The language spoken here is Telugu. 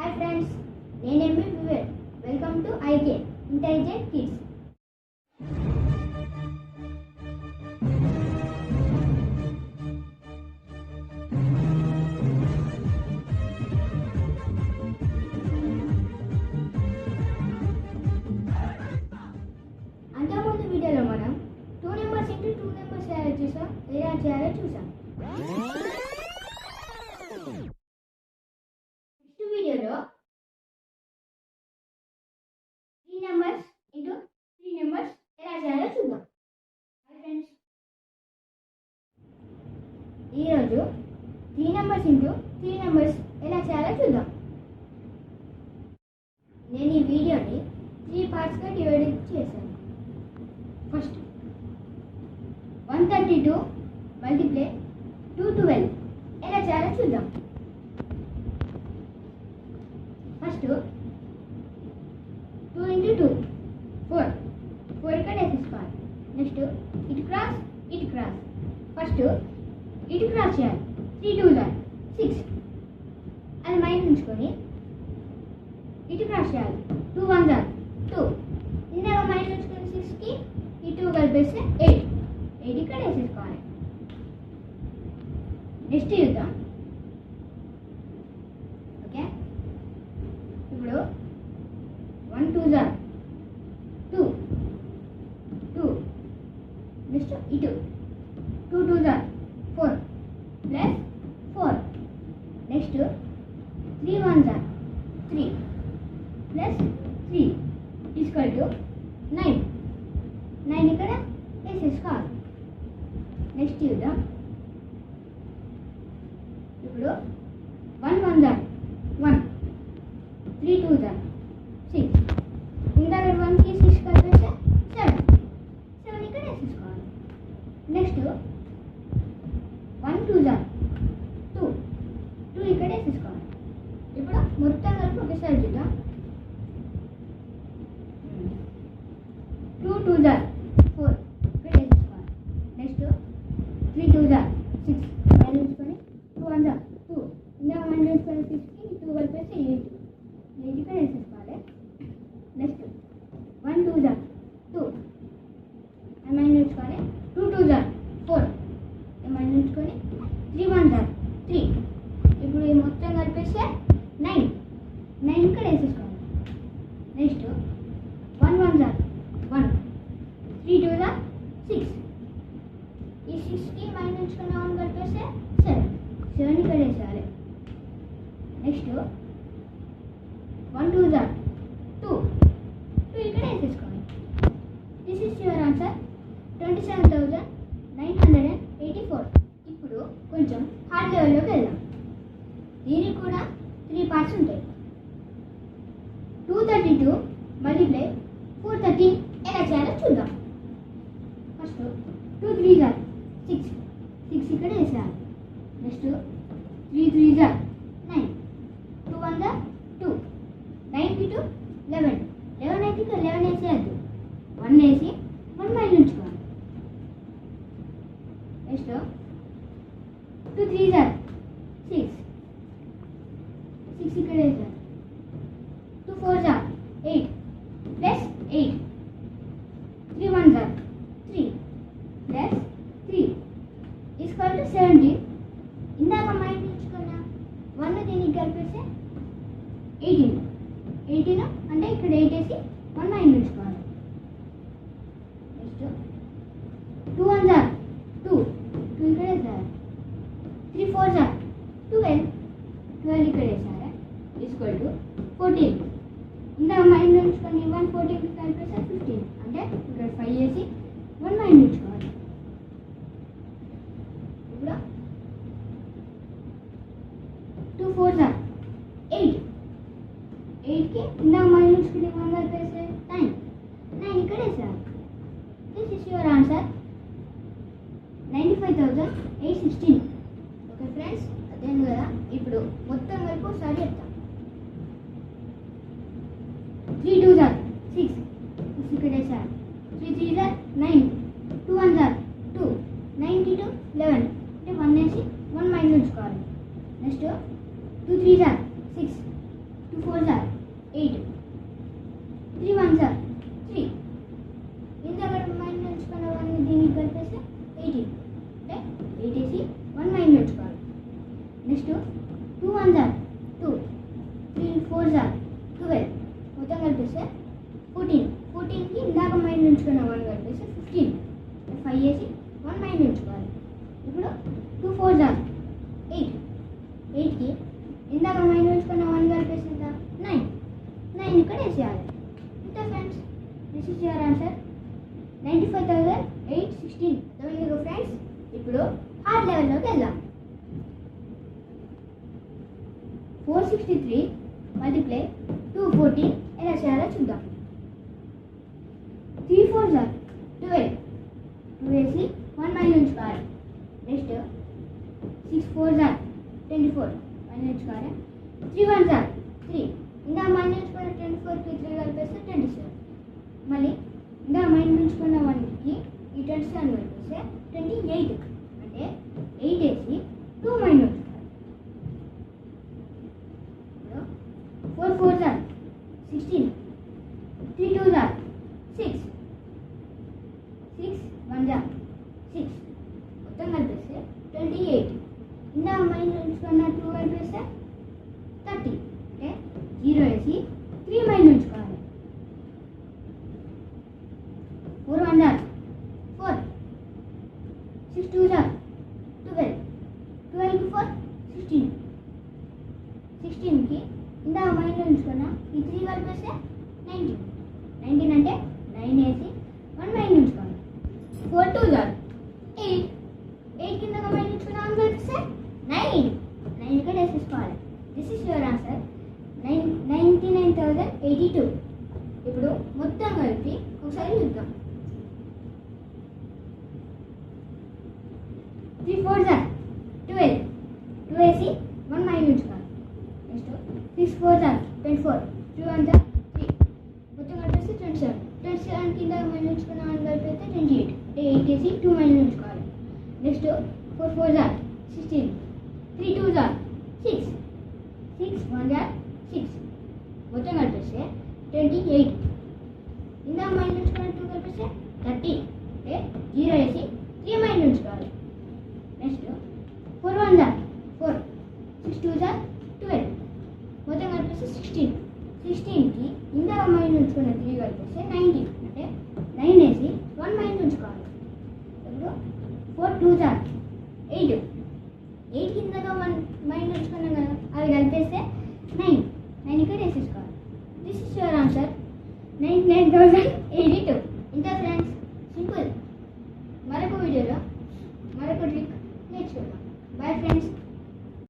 Hi friends, name is Vivek. Welcome to IK, Intelligent Kids. అంతకుముందు వీడియోలో మనం 2 numbers into 2 numbers ఎలా చేయాలో చూసాం. నెక్స్ట్ వీడియోలో 3 numbers into 3 numbers ఎలా చేయాలో చూద్దాం. హాయ్ ఫ్రెండ్స్, ఈరోజు 3 numbers into 3 numbers ఎలా చేయాలో చూద్దాం. నేను ఈ వీడియోని 3 పార్ట్స్గా డివైడ్ చేశాను. ఫస్ట్ 132 మల్టిప్లై 212 ఎలా చేయాలో చూద్దాం. ఫస్ట్ 2 into 2 4 ఇక్కడ వేసేసుకోవాలి. నెక్స్ట్ ఇటు క్రాస్ ఫస్ట్ ఇటు క్రాస్ చేయాలి. 3 2s are 6 అది మైండ్ ఉంచుకొని ఇటు క్రాస్ చేయాలి. 2 1s are 2 ఇందాక మైండ్ ఉంచుకొని 6కి ఈ 2 కలిపేస్తే 8 ఇక్కడ వేసేసుకోవాలి. నెక్స్ట్ చూద్దాం. ఓకే, ఇప్పుడు 1 2s are 2 నెక్స్ట్ ఇటు 2 2s are 4 plus 4 next 3 1s are 3 plus 3 equal to 9 ఇక్కడ వేసేసుకోవాలి. నెక్స్ట్ చూద్దాం. ఇప్పుడు 1 1s are 1 3 2s are 6 ఇందాక 1కి 6 కలిపేస్తే 7 ఇక్కడ వేసేసుకోవాలి. నెక్స్ట్ 1 2s are 2 ఇక్కడ వేసేసుకోవాలి. ఇప్పుడు మొత్తం కలిపి ఒకసారి చూద్దాం. 2 2s are 4 ఇక్కడ వేసేసుకోవాలి. నెక్స్ట్ 3 2s are 6 మైండ్ ఉంచుకొని 2 1s are 2 ఇందాక మైండ్ ఉంచుకొని 6కి 2 కలిపేస్తే 8 ఇక్కడ వేసేసుకోవాలి. నెక్స్ట్ 1 2s are 2 మైండ్ ఉంచుకొని 2 2s are 4 మైండ్ ఉంచుకొని 3 1s are 3 ఇప్పుడు ఈ మొత్తం కలిపేస్తే 9 ఇక్కడ వేసేసుకోవాలి. Next 1 1s are 1 3 2s are 6 ఈ 6కి మైండ్ ఉంచుకొని 1 కలిపేస్తే 7 ఇక్కడ వేసేయాలి. నెక్స్ట్ 1 2s are 2 ఇక్కడ వేసేసుకోవాలి. This is your answer 27,984. ఇప్పుడు కొంచెం హార్డ్ లెవెల్లోకి వెళ్దాం. దీనికి కూడా 3 పార్ట్స్ ఉంటాయి. 232 మల్టిప్లై 413 ఎలా చేయాలో చూద్దాం. ఫస్ట్ 2 3s are 6 ఇక్కడ వేసేయాలి. Next 3 3s are 9 2 1s are 2 9 2 11 అయితే 11 వేసేయద్దు. 1 వేసి 1 మైండ్ ఉంచుకోవాలి. నెక్స్ట్ 2 3s are 6 ఇక్కడ వేసేయాలి. 2 4s are 8 plus 8 3 1s are 3 plus 3 equal to 17 ఇందాక మైండ్ ఉంచుకున్న 1 దీనికి కలిపేస్తే 18 అంటే ఇక్కడ 8 వేసి 1 మైండ్ ఉంచుకోవాలి. నెక్స్ట్ 2 1s are 2 ఇక్కడ వేసారు. 3 4s are 12 ఇక్కడ వేసారు. ఈక్వల్ టు 14 ఇందాక మైండ్ ఉంచుకొని 1 14 కలిపేస్తే 15 అంటే ఇక్కడ 5 వేసి 1 మైండ్ ఉంచుకోవాలి. ఇప్పుడు 2 4s are 8కి ఇందాక మైండ్ ఉంచుకుని 1 కలిపేస్తే 9 ఇక్కడ వేసారు. This is your answer 95,816. Okay friends, అదేం కదా. ఇప్పుడు మొత్తం వరకు ఒకసారి చెప్తాం. 3 2s are 6 ఇక్కడ వేసారు. 3 3s are 9 2 1s are 2 9 2 11 అంటే 1 వేసి 1 మైండ్ ఉంచుకోవాలి. నెక్స్ట్ 2 3s are 6 2 4 జార్ 12 మొత్తం కలిపిస్తే 14. 14కి ఇందాక మైండ్ ఉంచుకున్న 1 కలిపిస్తే 15. 5 వేసి 1 మైండ్ ఉంచుకోవాలి. ఇప్పుడు 2 4 జార్ 8. 8కి ఇందాక మైండ్ ఉంచుకున్న 1 కలిపేసి ఎంత 9. 9 ఇక్కడ వేసేయాలి. ఇంత friends, this is your answer 95,816. అర్థమైంది ఫ్రెండ్స్. ఇప్పుడు హార్డ్ లెవెల్లోకి వెళ్దాం. 463 మల్టిప్లై 214 ఎలా చేయాలో చూద్దాం. 3 4 జార్ 12. 2 వేసి 1 మైండ్ ఉంచుకోవాలి. నెక్స్ట్ 6 4 జార్ 24 మైండ్ ఉంచుకోవాలి. 3 1 జార్ 3. ఇంకా మైండ్ ఉంచుకున్న 24కి 3 కలిపేస్తే 27. మళ్ళీ ఇంకా మైండ్ ఉంచుకున్న 1కి ఈ 27 కలిపేస్తే 28. అంటే 8 వేసి 2 మైండ్ ఉంచుకోవాలి. 4 4 జార్ 16. 3 2 జార్ 6. 6 1 జార్ 6. మొత్తం కలిపేస్తే 28. ఇందా మైండ్ ఉంచుకున్న 2 కలిపేస్తే 30. అంటే 0 వేసి 3 మైండ్ ఉంచుకోవాలి. 4 1 జార్ 4. 6 2 జార్ 12. 12కి 4 16. 16కి ఇందా మైండ్ ఉంచుకున్న ఈ 3 కలిపేస్తే 19. 19 అంటే 9 వేసి 1 మైండ్ ఉంచుకోవాలి. 4 2 జార్ 8. 8 కింద మైండ్ ఉంచుకున్న 1 కలిపిస్తే 9. 9 ఇక్కడ వేసేసుకోవాలి. This is your answer 99,082. ఇప్పుడు మొత్తం కలిపి ఒకసారి చూద్దాం. 3 4 జార్ 12. 2 వేసి 1 మైండ్ ఉంచుకోవాలి. నెక్స్ట్ 6 4 జార్ 24. 3 1 జార్ 3. మొత్తం కలిపేస్తే 27. 27 కింద మైండ్ ఉంచుకున్న 1 కలిపేస్తే 28. అంటే 8 వేసి 2 మైండ్ ఉంచుకోవాలి. నెక్స్ట్ 4 4 జార్ 16. 3 2 జార్ 6. 6 1 జార్ 6. మొత్తం కలిపేస్తే 28. ఇందా మైండ్ ఉంచుకున్న 2 కలిపేస్తే 30. అంటే 0 వేసి 3 మైండ్ ఉంచుకోవాలి. నెక్స్ట్ 4 1 జార్ 4. 6 2 జార్ 12. మొత్తం కలిపేస్తే 16. 16కి ఇందా మైండ్ ఉంచుకున్న 3 కలిపేస్తే 19. అంటే 9 వేసి 1 మైండ్ ఉంచుకోవాలి. ఇప్పుడు 4 2 జార్ 8. 8 కిందగా 1 మైండ్ ఉంచుకున్నాం కదా, అవి కలిపేస్తే 9. 9 ఇక్కడ వేసేసుకోవాలి. This is your answer 99,082. ఇంత ఫ్రెండ్స్, సింపుల్. మరొక వీడియోలో మరొక ట్రిక్ నేర్చుకుందాం. Bye friends.